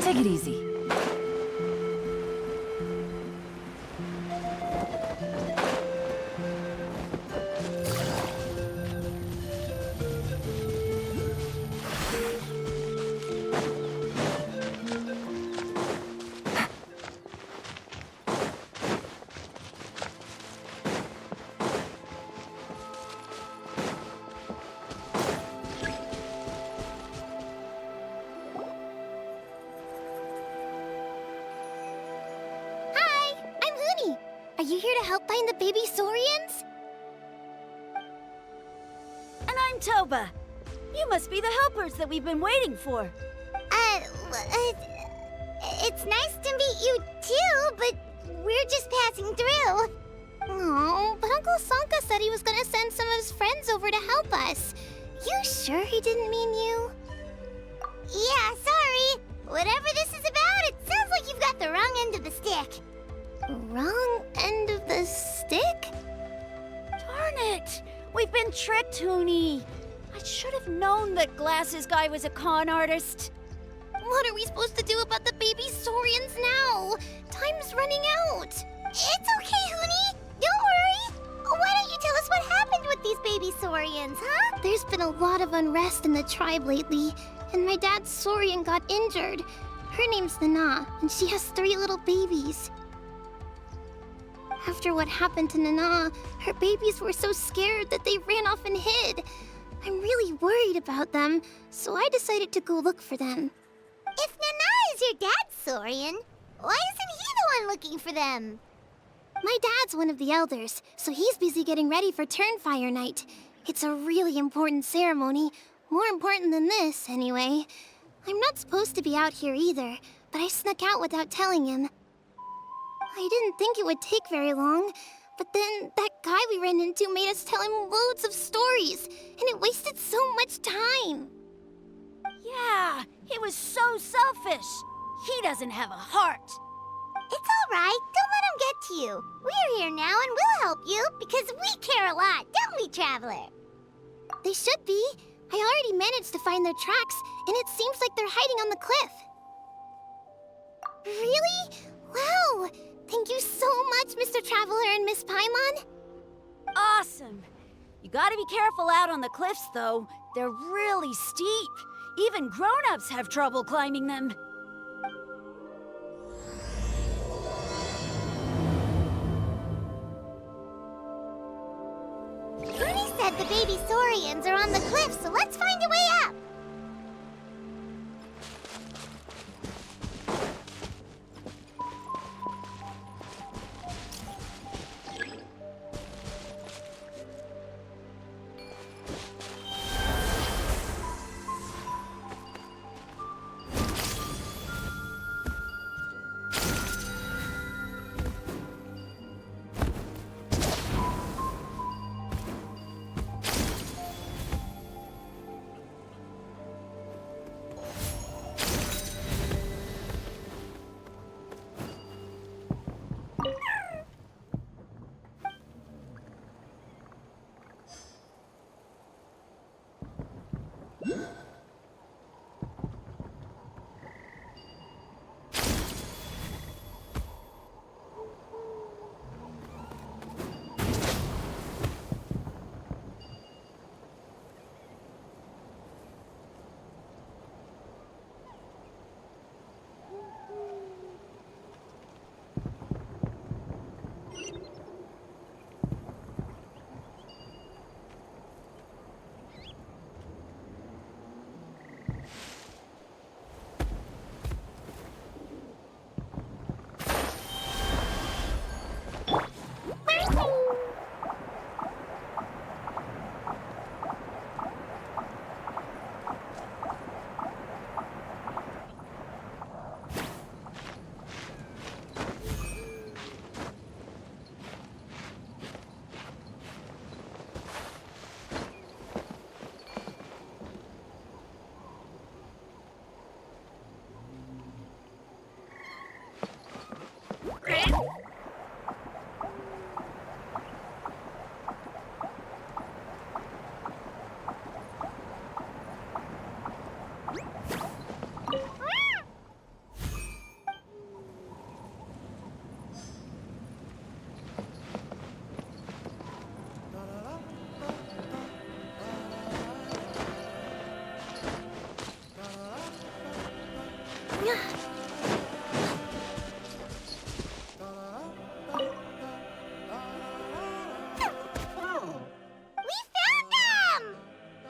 Take it easy. Are you here to help find the baby Saurians? And I'm Toba. You must be the helpers that we've been waiting for. It's nice to meet you too, but we're just passing through. Oh, but Uncle Sanka said he was gonna send some of his friends over to help us. You sure he didn't mean you? Yeah, sorry. Whatever this is about, it sounds like you've got the wrong end of the stick. Wrong end of the stick? Darn it! We've been tricked, Hoonie. I should have known that Glasses Guy was a con artist. What are we supposed to do about the baby Saurians now? Time's running out. It's okay, Hoonie. Don't worry. Why don't you tell us what happened with these baby Saurians, huh? There's been a lot of unrest in the tribe lately, and my dad's Saurian got injured. Her name's Nana, and she has 3 little babies. After what happened to Nana, her babies were so scared that they ran off and hid. I'm really worried about them, so I decided to go look for them. If Nana is your dad's Saurian, why isn't he the one looking for them? My dad's one of the elders, so he's busy getting ready for Turnfire Night. It's a really important ceremony, more important than this, anyway. I'm not supposed to be out here either, but I snuck out without telling him. I didn't think it would take very long, but then that guy we ran into made us tell him loads of stories, and it wasted so much time. Yeah, he was so selfish. He doesn't have a heart. It's all right. Don't let him get to you. We're here now and we'll help you because we care a lot, don't we, Traveler? They should be. I already managed to find their tracks, and it seems like they're hiding on the cliff. Really? Wow! Thank you so much, Mr. Traveler and Miss Paimon. Awesome. You gotta be careful out on the cliffs, though. They're really steep. Even grown-ups have trouble climbing them. Rooney said the baby Saurians are on the cliff, so let's find a way up.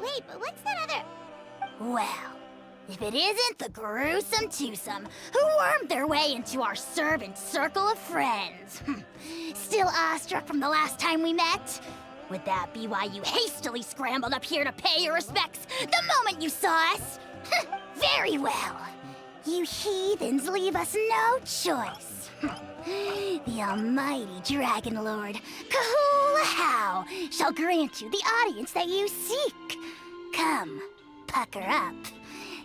Wait, but what's that other... Well, if it isn't the gruesome twosome who wormed their way into our servant circle of friends. Still awestruck from the last time we met? Would that be why you hastily scrambled up here to pay your respects the moment you saw us? Very well. You heathens leave us no choice. The almighty Dragon Lord, Kahula shall grant you the audience that you seek. Come, pucker up.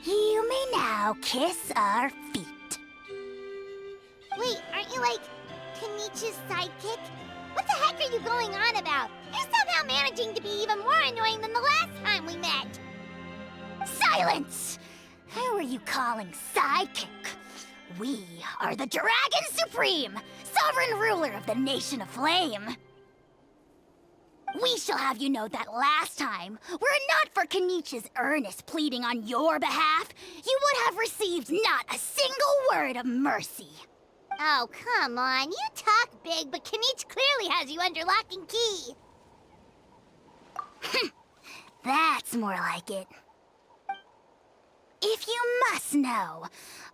You may now kiss our feet. Wait, aren't you like Kenichi's sidekick? What the heck are you going on about? You're somehow managing to be even more annoying than the last time we met. Silence! Who are you calling sidekick? We are the Dragon Supreme, sovereign ruler of the Nation of Flame. We shall have you know that last time, were it not for Kenichi's earnest pleading on your behalf, you would have received not a single word of mercy. Oh, come on. You talk big, but Kenichi clearly has you under lock and key. That's more like it. If you must know,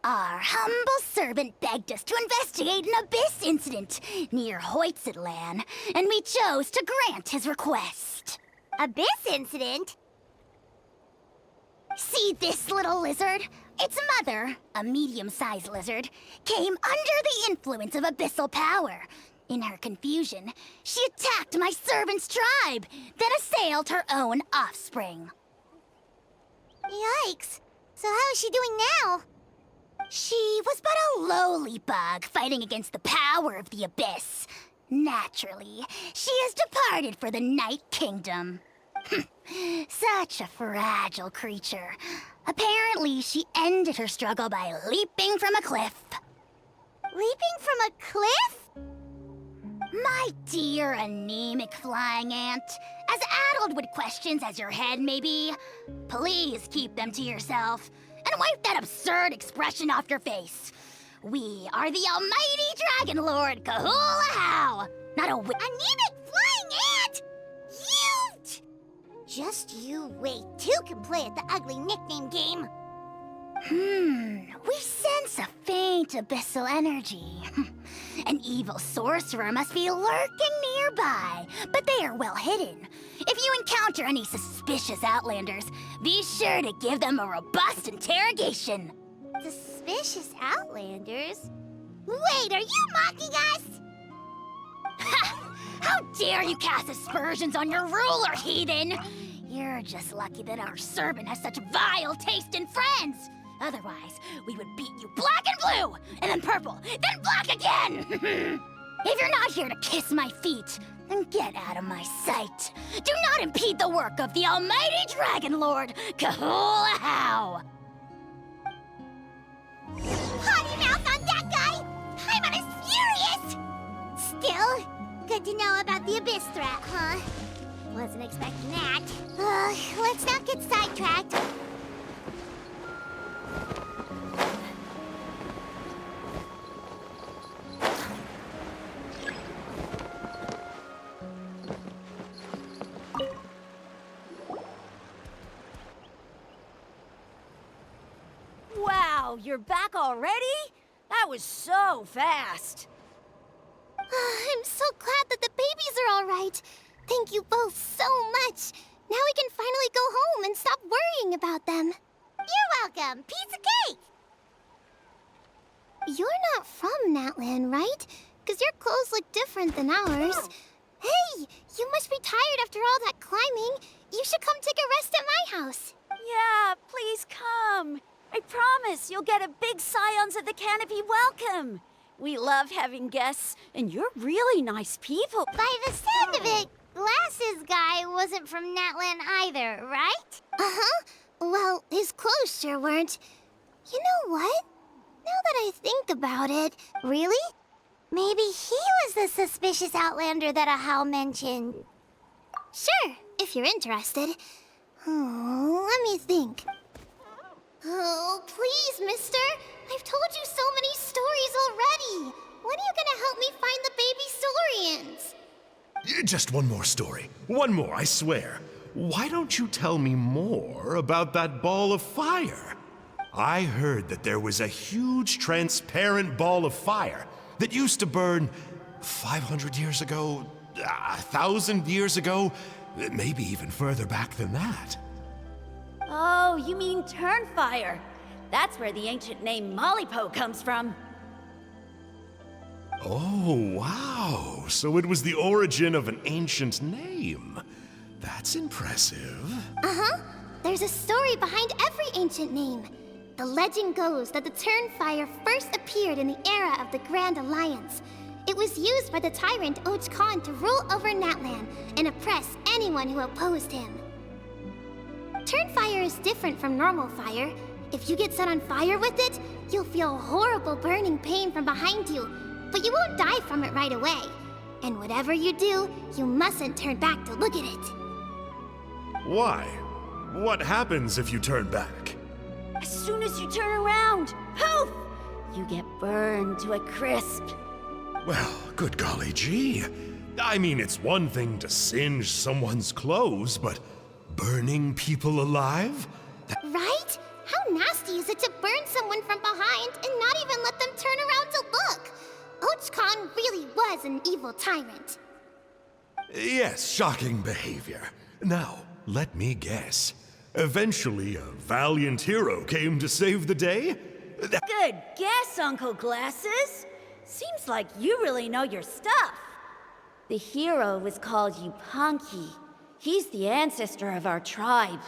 our humble servant begged us to investigate an abyss incident near Hoytsidlan, and we chose to grant his request. Abyss incident? See this little lizard? Its mother, a medium-sized lizard, came under the influence of abyssal power. In her confusion, she attacked my servant's tribe, then assailed her own offspring. Yikes. So how is she doing now? She was but a lowly bug fighting against the power of the abyss. Naturally, she has departed for the Night Kingdom. Such a fragile creature. Apparently, she ended her struggle by leaping from a cliff. Leaping from a cliff? My dear anemic flying ant, as addled with questions as your head may be, please keep them to yourself and wipe that absurd expression off your face. We are the almighty Dragon Lord Kahula, not a Anemic flying ant? You! Just you wait. Two can play at the ugly nickname game. We sense a faint abyssal energy. An evil sorcerer must be lurking nearby, but they are well hidden. If you encounter any suspicious outlanders, be sure to give them a robust interrogation. Suspicious outlanders? Wait, are you mocking us? Ha! How dare you cast aspersions on your ruler, heathen! You're just lucky that our servant has such vile taste in friends. Otherwise, we would beat you black and blue, and then purple, then black again! If you're not here to kiss my feet, then get out of my sight. Do not impede the work of the almighty Dragon Lord, Kahula. Potty mouth on that guy! Paimon is furious! Still, good to know about the abyss threat, huh? Wasn't expecting that. Let's not get sidetracked. Wow, you're back already? That was so fast. I'm so glad that the babies are all right. Thank you both so much. Now we can finally go home and stop worrying about them. You're welcome. Piece of cake. You're not from Natlan, right? Because your clothes look different than ours. Hey, you must be tired after all that climbing. You should come take a rest at my house. Yeah, please come. I promise you'll get a big Scions of the Canopy welcome. We love having guests, and you're really nice people. By the sound of it, Glasses guy wasn't from Natlan either, right? Uh-huh. Well, his clothes sure weren't. You know what? Now that I think about it... Really? Maybe he was the suspicious outlander that Ahau mentioned. Sure, if you're interested. Oh, let me think. Oh, please, mister. I've told you so many stories already. When are you gonna help me find the baby Saurians? Just one more story. One more, I swear. Why don't you tell me more about that ball of fire? I heard that there was a huge transparent ball of fire that used to burn 500 years ago, 1,000 years ago, maybe even further back than that. Oh, you mean Turnfire. That's where the ancient name Malipo comes from. Oh, wow. So it was the origin of an ancient name. That's impressive. Uh-huh. There's a story behind every ancient name. The legend goes that the Turnfire first appeared in the era of the Grand Alliance. It was used by the tyrant Och Khan to rule over Natlan and oppress anyone who opposed him. Turnfire is different from normal fire. If you get set on fire with it, you'll feel horrible burning pain from behind you, but you won't die from it right away. And whatever you do, you mustn't turn back to look at it. Why? What happens if you turn back? As soon as you turn around, poof! You get burned to a crisp. Well, good golly gee. I mean, it's one thing to singe someone's clothes, but burning people alive? Right? How nasty is it to burn someone from behind and not even let them turn around to look? Och Khan really was an evil tyrant. Yes, shocking behavior. Now, let me guess. Eventually, a valiant hero came to save the day? Good guess, Uncle Glasses. Seems like you really know your stuff. The hero was called Yupanqui. He's the ancestor of our tribe.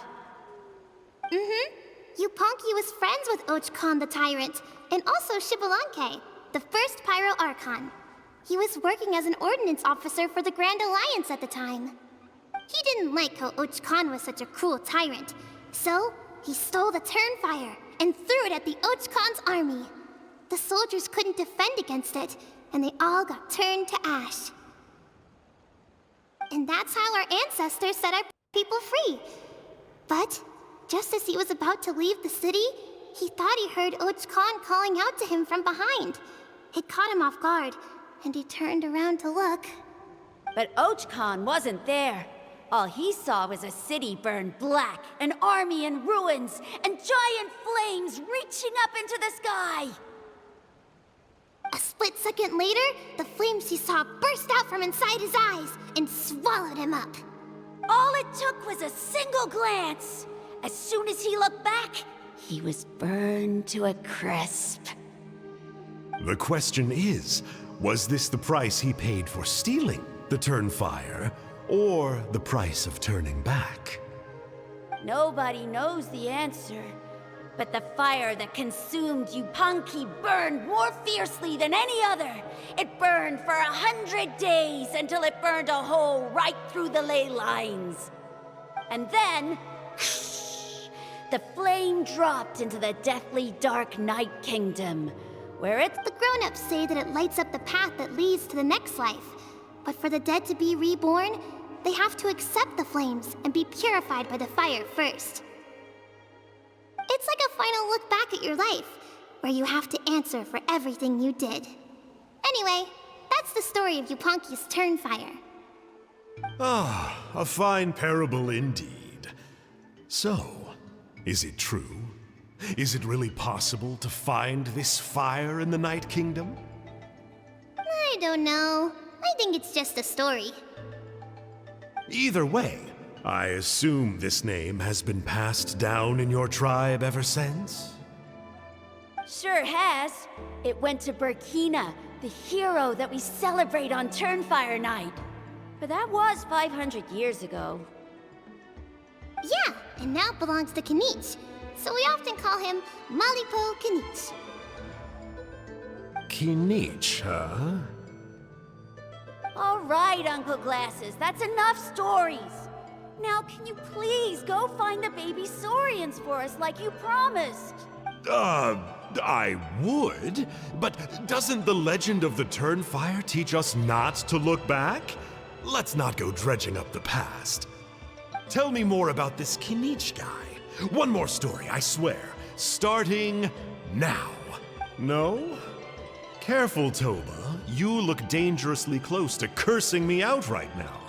Mm-hmm. Yupanqui was friends with Och Khan the Tyrant, and also Shibalanke, the first Pyro Archon. He was working as an ordnance officer for the Grand Alliance at the time. He didn't like how Och Khan was such a cruel tyrant, so he stole the Turnfire and threw it at the Och Khan's army. The soldiers couldn't defend against it, and they all got turned to ash. And that's how our ancestors set our people free. But just as he was about to leave the city, he thought he heard Och Khan calling out to him from behind. It caught him off guard, and he turned around to look. But Och Khan wasn't there. All he saw was a city burned black, an army in ruins, and giant flames reaching up into the sky. A split second later, the flames he saw burst out from inside his eyes and swallowed him up. All it took was a single glance. As soon as he looked back, he was burned to a crisp. The question is, was this the price he paid for stealing the Turnfire, or the price of turning back? Nobody knows the answer. But the fire that consumed Yupanqui burned more fiercely than any other. It burned for 100 days until it burned a hole right through the ley lines. And then, the flame dropped into the deathly dark Night Kingdom, where it... The grown-ups say that it lights up the path that leads to the next life. But for the dead to be reborn, they have to accept the flames and be purified by the fire first. It's like a final look back at your life, where you have to answer for everything you did. Anyway, that's the story of Yupanqui's Turnfire. Ah, a fine parable indeed. So, is it true? Is it really possible to find this fire in the Night Kingdom? I don't know. I think it's just a story. Either way, I assume this name has been passed down in your tribe ever since? Sure has. It went to Burkina, the hero that we celebrate on Turnfire Night. But that was 500 years ago. Yeah, and now it belongs to Kinich, so we often call him Malipo Kinich. Kinich, huh? All right, Uncle Glasses, that's enough stories. Now, can you please go find the baby Saurians for us like you promised? I would, but doesn't the legend of the Turnfire teach us not to look back? Let's not go dredging up the past. Tell me more about this Kinich guy. One more story, I swear. Starting now. No? Careful, Toba. You look dangerously close to cursing me out right now.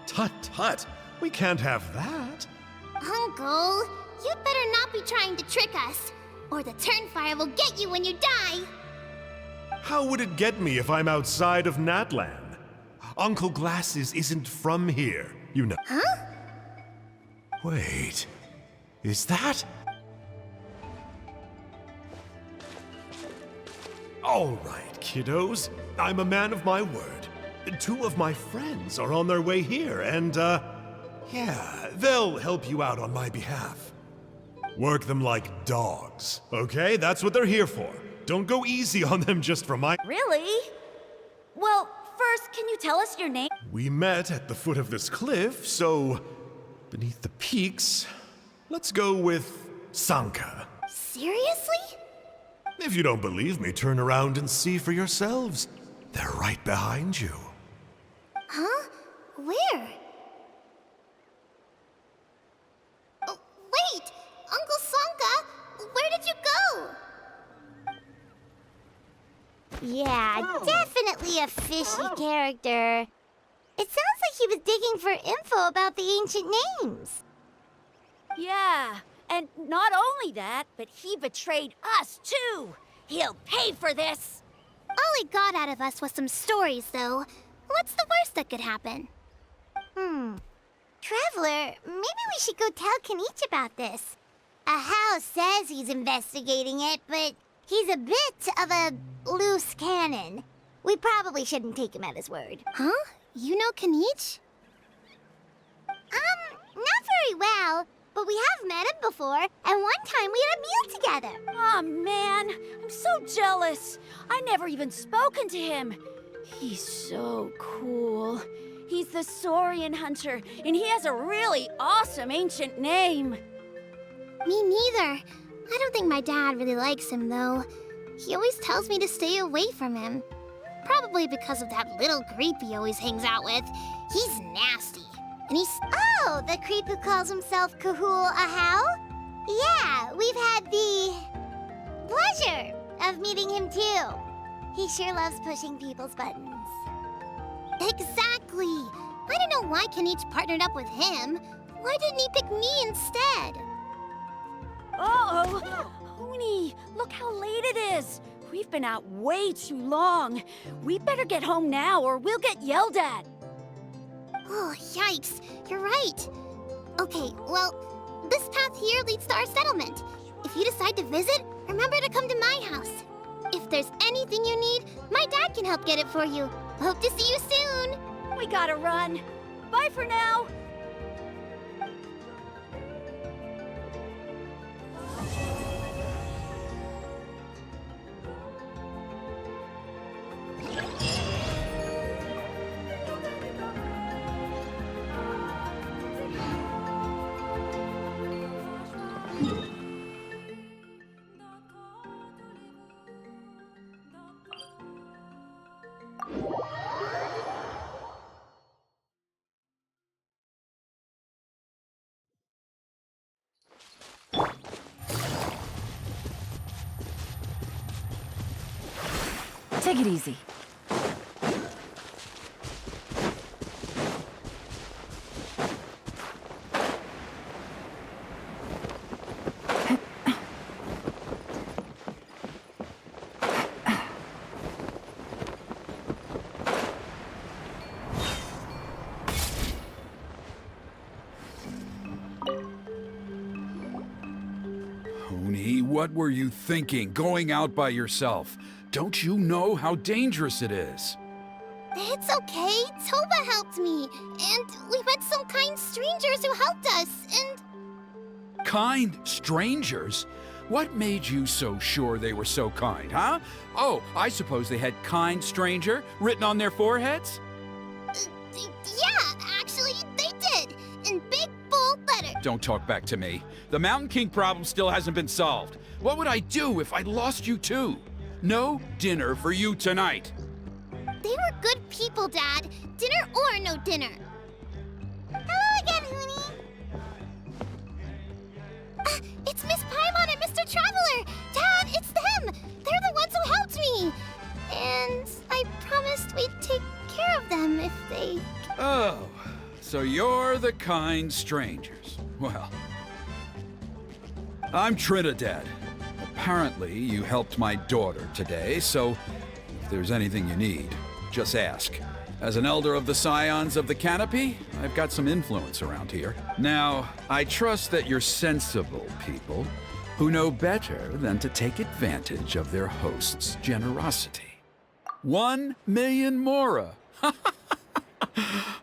Tut tut, we can't have that. Uncle, you'd better not be trying to trick us, or the Turnfire will get you when you die. How would it get me if I'm outside of Natlan? Uncle Glasses isn't from here, you know. Huh? Wait, is that? All right, kiddos. I'm a man of my word. 2 of my friends are on their way here, and, yeah, they'll help you out on my behalf. Work them like dogs, okay? That's what they're here for. Don't go easy on them just for my— Really? Well, first, can you tell us your name? We met at the foot of this cliff, so beneath the peaks, let's go with Sanka. Seriously? If you don't believe me, turn around and see for yourselves. They're right behind you. Huh? Where? Oh, wait! Uncle Sanka, where did you go? Yeah, definitely a fishy character. It sounds like he was digging for info about the ancient names. Yeah, and not only that, but he betrayed us, too. He'll pay for this. All he got out of us was some stories, though. What's the worst that could happen? Traveler, maybe we should go tell Kanich about this. Ahau says he's investigating it, but he's a bit of a loose cannon. We probably shouldn't take him at his word. Huh? You know Kanich? Not very well, but we have met him before, and one time we had a meal together. Aw, man, I'm so jealous. I never even spoken to him. He's so cool. He's the Saurian hunter, and he has a really awesome ancient name. Me neither. I don't think my dad really likes him, though. He always tells me to stay away from him. Probably because of that little creep he always hangs out with. He's nasty. And he's— Oh, the creep who calls himself Kahul Ahau? Yeah, we've had the pleasure of meeting him too. He sure loves pushing people's buttons. Exactly. I don't know why Kanich partnered up with him. Why didn't he pick me instead? Uh-oh! Huni, look how late it is. We've been out way too long. We better get home now or we'll get yelled at. Oh, yikes. You're right. Okay, well, this path here leads to our settlement. If you decide to visit, remember to come to my house. If there's anything you need, my dad can help get it for you. Hope to see you soon. We gotta run. Bye for now. Take it easy. Huni, what were you thinking, going out by yourself? Don't you know how dangerous it is? It's okay. Toba helped me. And we met some kind strangers who helped us, and— Kind strangers? What made you so sure they were so kind, huh? Oh, I suppose they had kind stranger written on their foreheads? Yeah, actually, they did. In big, bold letters. Don't talk back to me. The Mountain King problem still hasn't been solved. What would I do if I lost you too? No dinner for you tonight. They were good people, Dad. Dinner or no dinner. Hello again, Huni. It's Miss Paimon and Mr. Traveler. Dad, it's them. They're the ones So you're the kind strangers. Well, I'm Trinidad. Apparently, you helped my daughter today, so if there's anything you need, just ask. As an elder of the Scions of the Canopy, I've got some influence around here. Now, I trust that you're sensible people who know better than to take advantage of their host's generosity. 1 million mora!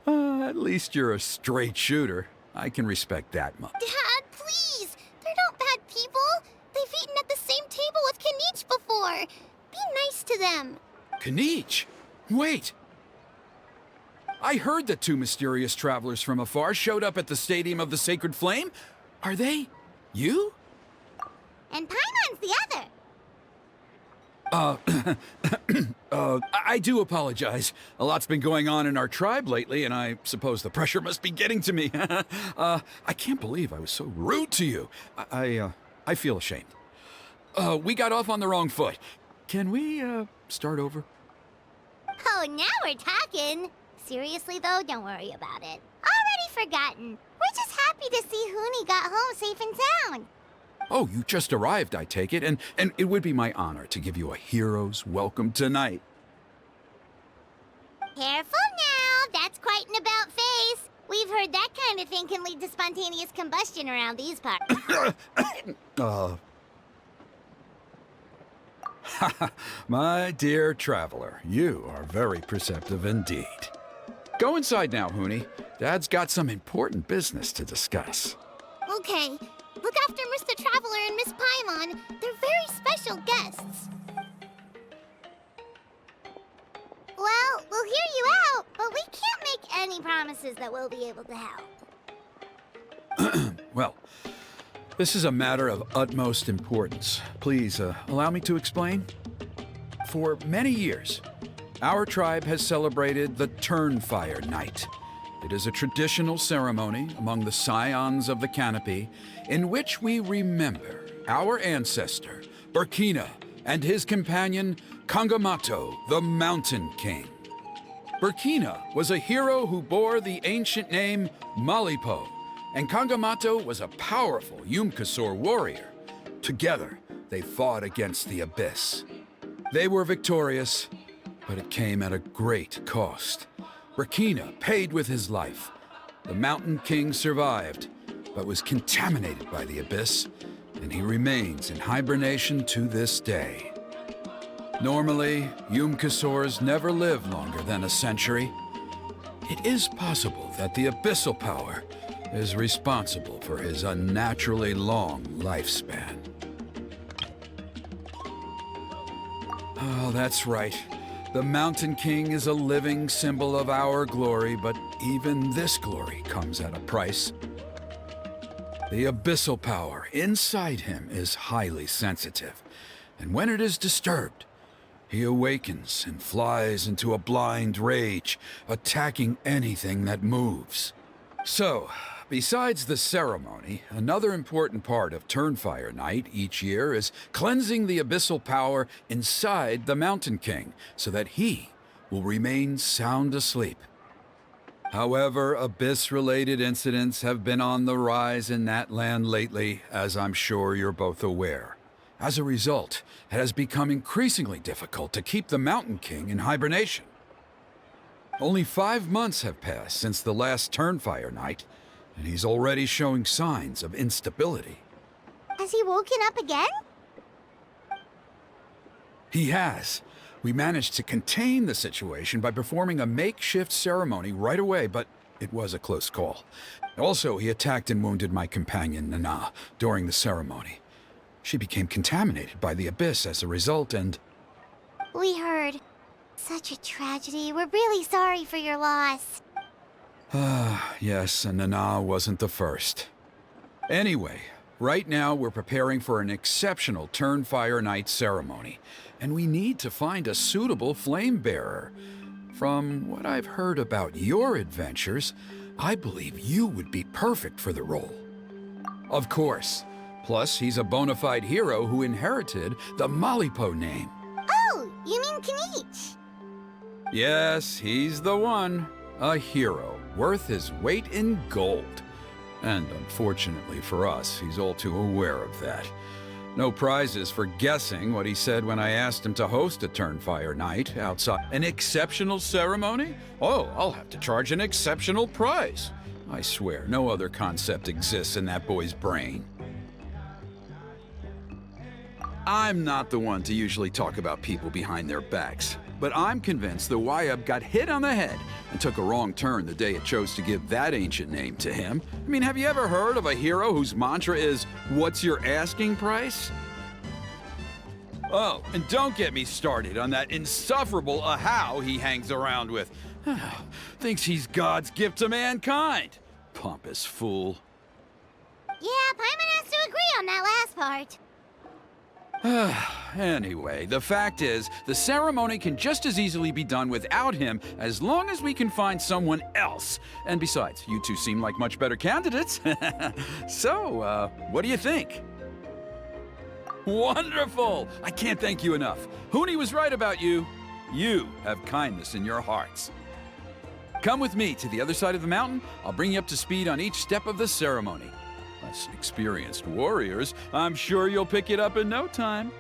At least you're a straight shooter. I can respect that much. Dad, please! They're not bad people! They've eaten at the same table with Kanich before! Be nice to them! Kanich? Wait! I heard that 2 mysterious travelers from afar showed up at the Stadium of the Sacred Flame. Are they you? And Paimon's the other! I do apologize. A lot's been going on in our tribe lately, and I suppose the pressure must be getting to me. I can't believe I was so rude to you. I feel ashamed. We got off on the wrong foot. Can we, start over? Oh, now we're talking! Seriously, though, don't worry about it. Already forgotten. We're just happy to see Huni got home safe and sound. Oh, you just arrived, I take it, and it would be my honor to give you a hero's welcome tonight. Careful now, that's quite an about-face. We've heard that kind of thing can lead to spontaneous combustion around these parts. My dear traveler, you are very perceptive indeed. Go inside now, Huni. Dad's got some important business to discuss. Okay, look after Mr. Traveler and Miss Paimon. They're very special guests. Well, we'll hear you out, but we can't make any promises that we'll be able to help. Well, this is a matter of utmost importance. Please, allow me to explain. For many years, our tribe has celebrated the Turnfire Night. It is a traditional ceremony among the Scions of the Canopy in which we remember our ancestor, Burkina, and his companion, Kangamato, the Mountain King. Burkina was a hero who bore the ancient name Malipo, and Kangamato was a powerful Yumkasor warrior. Together, they fought against the Abyss. They were victorious, but it came at a great cost. Burkina paid with his life. The Mountain King survived, but was contaminated by the Abyss, and he remains in hibernation to this day. Normally, Yumkasors never live longer than a century. It is possible that the Abyssal Power is responsible for his unnaturally long lifespan. Oh, that's right. The Mountain King is a living symbol of our glory, but even this glory comes at a price. The Abyssal Power inside him is highly sensitive, and when it is disturbed, he awakens and flies into a blind rage, attacking anything that moves. So, besides the ceremony, another important part of Turnfire Night each year is cleansing the abyssal power inside the Mountain King so that he will remain sound asleep. However, Abyss-related incidents have been on the rise in that land lately, as I'm sure you're both aware. As a result, it has become increasingly difficult to keep the Mountain King in hibernation. Only 5 months have passed since the last Turnfire Night, and he's already showing signs of instability. Has he woken up again? He has. We managed to contain the situation by performing a makeshift ceremony right away, but it was a close call. Also, he attacked and wounded my companion, Nana, during the ceremony. She became contaminated by the Abyss as a result, and... We heard. Such a tragedy. We're really sorry for your loss. Yes, and Nana wasn't the first. Anyway, right now we're preparing for an exceptional Turnfire Night ceremony, and we need to find a suitable flame bearer. From what I've heard about your adventures, I believe you would be perfect for the role. Of course. Plus, he's a bona fide hero who inherited the Malipo name. Oh, you mean Kanich? Yes, he's the one. A hero. worth his weight in gold. And unfortunately for us, he's all too aware of that. No prizes for guessing what he said when I asked him to host a Turnfire night outside. An exceptional ceremony? Oh, I'll have to charge an exceptional price. I swear, no other concept exists in that boy's brain. I'm not the one to usually talk about people behind their backs, but I'm convinced the Wyub got hit on the head and took a wrong turn the day it chose to give that ancient name to him. I mean, have you ever heard of a hero whose mantra is, "What's your asking price?" Oh, and don't get me started on that insufferable Ahau he hangs around with. Thinks he's God's gift to mankind. Pompous fool. Yeah, Paimon has to agree on that last part. Anyway, the fact is, the ceremony can just as easily be done without him as long as we can find someone else. And besides, you two seem like much better candidates. So, what do you think? Wonderful! I can't thank you enough. Huni was right about you. You have kindness in your hearts. Come with me to the other side of the mountain. I'll bring you up to speed on each step of the ceremony. Us experienced warriors, I'm sure you'll pick it up in no time.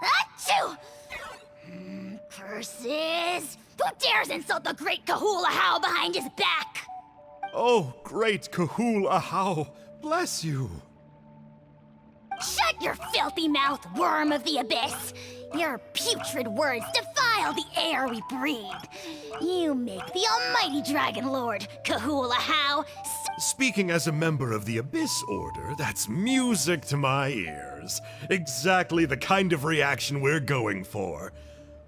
Achoo! Curses! Who dares insult the great Kahul Ahau behind his back? Oh, great Kahul Ahau, bless you. Shut your filthy mouth, worm of the abyss! Your putrid words defile the air we breathe. You make the almighty Dragon Lord, Kahul Ahau, Speaking as a member of the Abyss Order, that's music to my ears. Exactly the kind of reaction we're going for.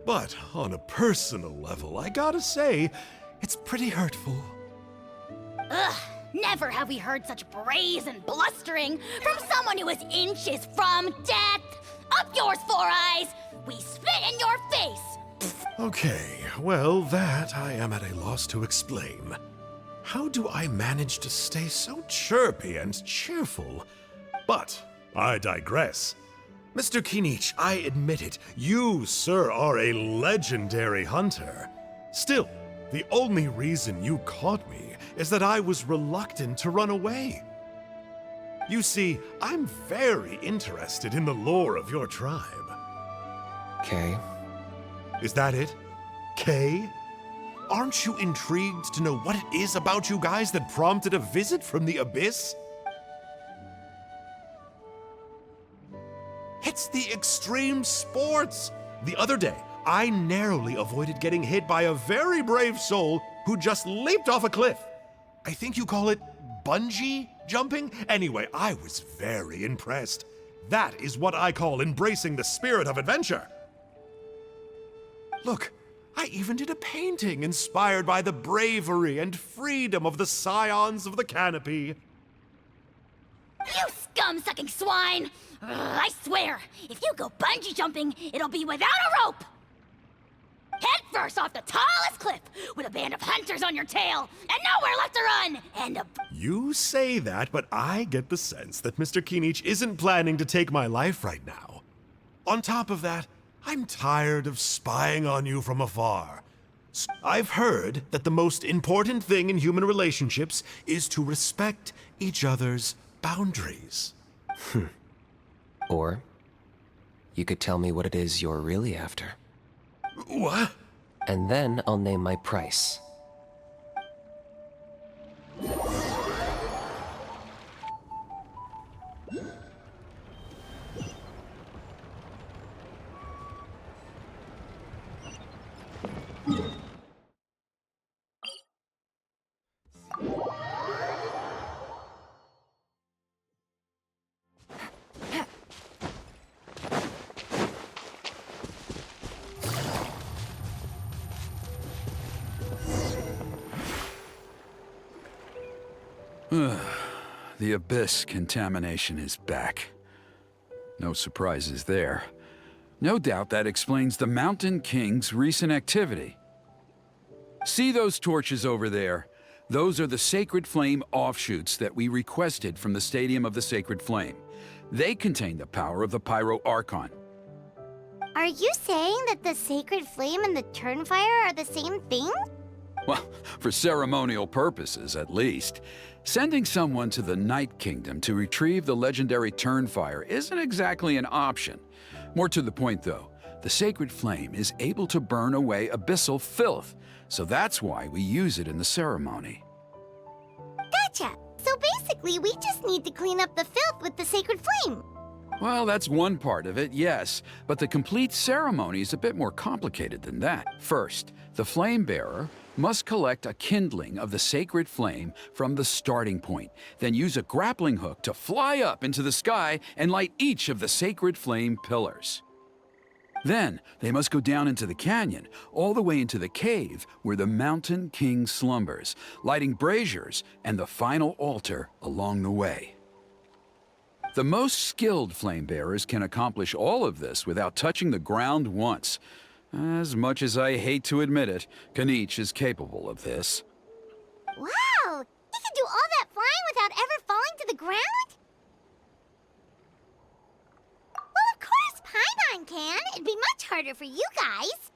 But on a personal level, I gotta say, it's pretty hurtful. Ugh, never have we heard such brazen blustering from someone who is inches from death. Up yours, Four Eyes! We spit in your face! Okay, well, that I am at a loss to explain. How do I manage to stay so chirpy and cheerful? But I digress. Mr. Kinich, I admit it, you, sir, are a legendary hunter. Still, the only reason you caught me is that I was reluctant to run away. You see, I'm very interested in the lore of your tribe. Kay. Is that it? Kay? Aren't you intrigued to know what it is about you guys that prompted a visit from the Abyss? It's the extreme sports! The other day, I narrowly avoided getting hit by a very brave soul who just leaped off a cliff. I think you call it bungee jumping? Anyway, I was very impressed. That is what I call embracing the spirit of adventure. Look, I even did a painting inspired by the bravery and freedom of the scions of the canopy. You scum-sucking swine! Ugh, I swear, if you go bungee jumping, it'll be without a rope! Head first off the tallest cliff, with a band of hunters on your tail, and nowhere left to run, and a... You say that, but I get the sense that Mr. Kinich isn't planning to take my life right now. On top of that, I'm tired of spying on you from afar. I've heard that the most important thing in human relationships is to respect each other's boundaries. Or you could tell me what it is you're really after. What? And then I'll name my price. The Abyss contamination is back. No surprises there. No doubt that explains the Mountain King's recent activity. See those torches over there? Those are the Sacred Flame offshoots that we requested from the Stadium of the Sacred Flame. They contain the power of the Pyro Archon. Are you saying that the Sacred Flame and the Turnfire are the same thing? Well, for ceremonial purposes, at least. Sending someone to the Night Kingdom to retrieve the legendary Turnfire isn't exactly an option. More to the point, though, the Sacred Flame is able to burn away abyssal filth, so that's why we use it in the ceremony. Gotcha! So basically, we just need to clean up the filth with the Sacred Flame. Well, that's one part of it, yes, but the complete ceremony is a bit more complicated than that. First, the flame bearer must collect a kindling of the sacred flame from the starting point, then use a grappling hook to fly up into the sky and light each of the sacred flame pillars. Then, they must go down into the canyon, all the way into the cave where the Mountain King slumbers, lighting braziers and the final altar along the way. The most skilled flame bearers can accomplish all of this without touching the ground once. As much as I hate to admit it, Kanich is capable of this. Wow! He can do all that flying without ever falling to the ground? Well, of course Paimon can. It'd be much harder for you guys.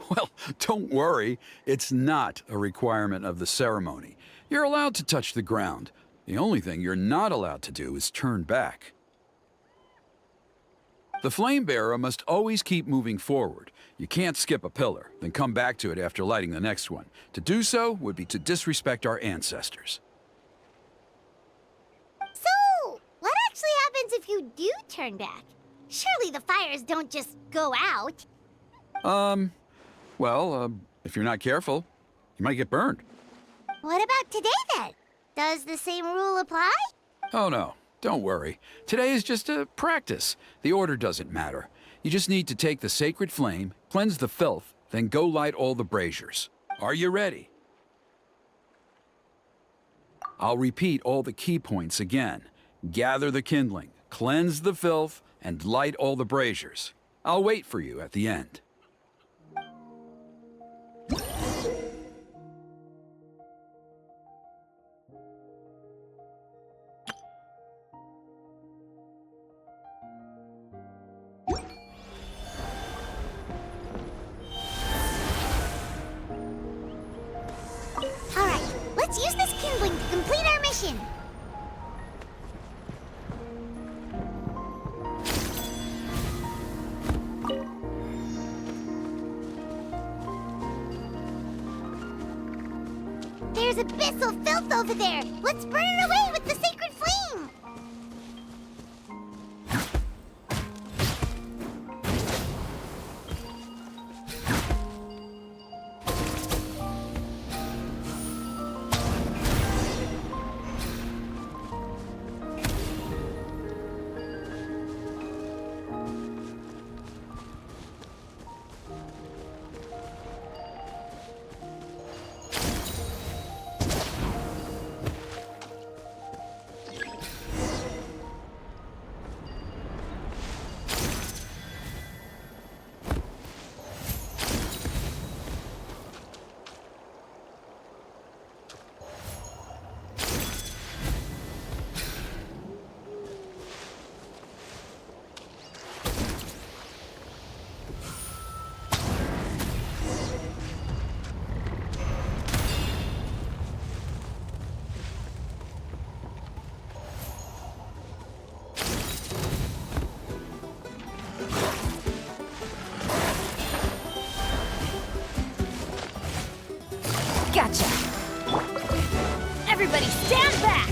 Well, don't worry. It's not a requirement of the ceremony. You're allowed to touch the ground. The only thing you're not allowed to do is turn back. The flame bearer must always keep moving forward. You can't skip a pillar, then come back to it after lighting the next one. To do so would be to disrespect our ancestors. So, what actually happens if you do turn back? Surely the fires don't just go out. If you're not careful, you might get burned. What about today then? Does the same rule apply? Oh no, don't worry. Today is just a practice. The order doesn't matter. You just need to take the sacred flame, cleanse the filth, then go light all the braziers. Are you ready? I'll repeat all the key points again. Gather the kindling, cleanse the filth, and light all the braziers. I'll wait for you at the end. Alright, let's use this kindling to complete our mission. There's abyssal filth over there. Let's burn it away with the sacred flame. Gotcha! Everybody stand back!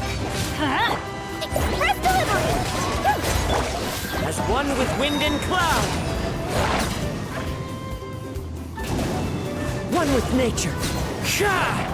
Huh? Express delivery! As one with wind and cloud. One with nature. Ka!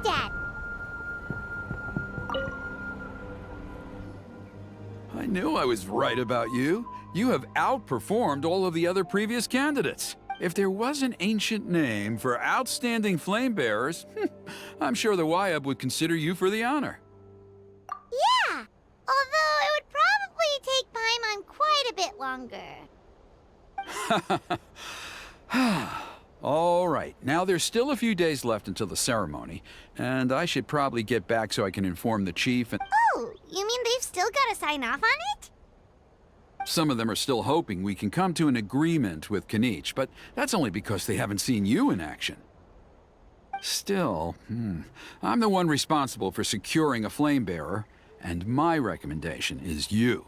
Trinidad. I knew I was right about you. You have outperformed all of the other previous candidates. If there was an ancient name for outstanding flame bearers, I'm sure the Wyab would consider you for the honor. Yeah, although it would probably take Paimon quite a bit longer. All right, now there's still a few days left until the ceremony, and I should probably get back so I can inform the chief and... Oh, you mean they've still got to sign off on it? Some of them are still hoping we can come to an agreement with Kanich, but that's only because they haven't seen you in action. Still, I'm the one responsible for securing a flame bearer, and my recommendation is you.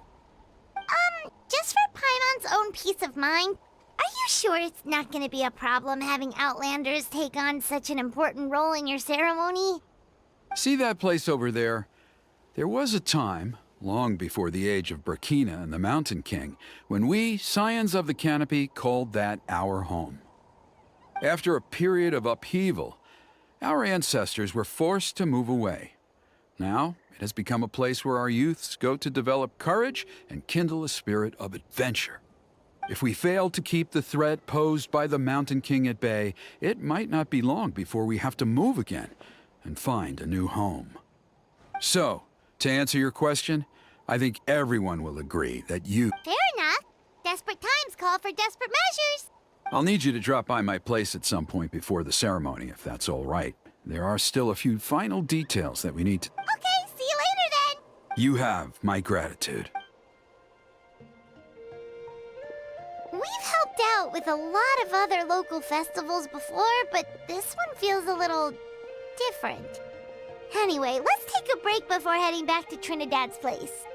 Just for Paimon's own peace of mind, are you sure it's not going to be a problem having Outlanders take on such an important role in your ceremony? See that place over there? There was a time, long before the age of Burkina and the Mountain King, when we, Scions of the Canopy, called that our home. After a period of upheaval, our ancestors were forced to move away. Now, it has become a place where our youths go to develop courage and kindle a spirit of adventure. If we fail to keep the threat posed by the Mountain King at bay, it might not be long before we have to move again and find a new home. So, to answer your question, I think everyone will agree that you... Fair enough. Desperate times call for desperate measures. I'll need you to drop by my place at some point before the ceremony, if that's all right. There are still a few final details that we need to... Okay, see you later then. You have my gratitude. We've helped out with a lot of other local festivals before, but this one feels a little different. Anyway, let's take a break before heading back to Trinidad's place.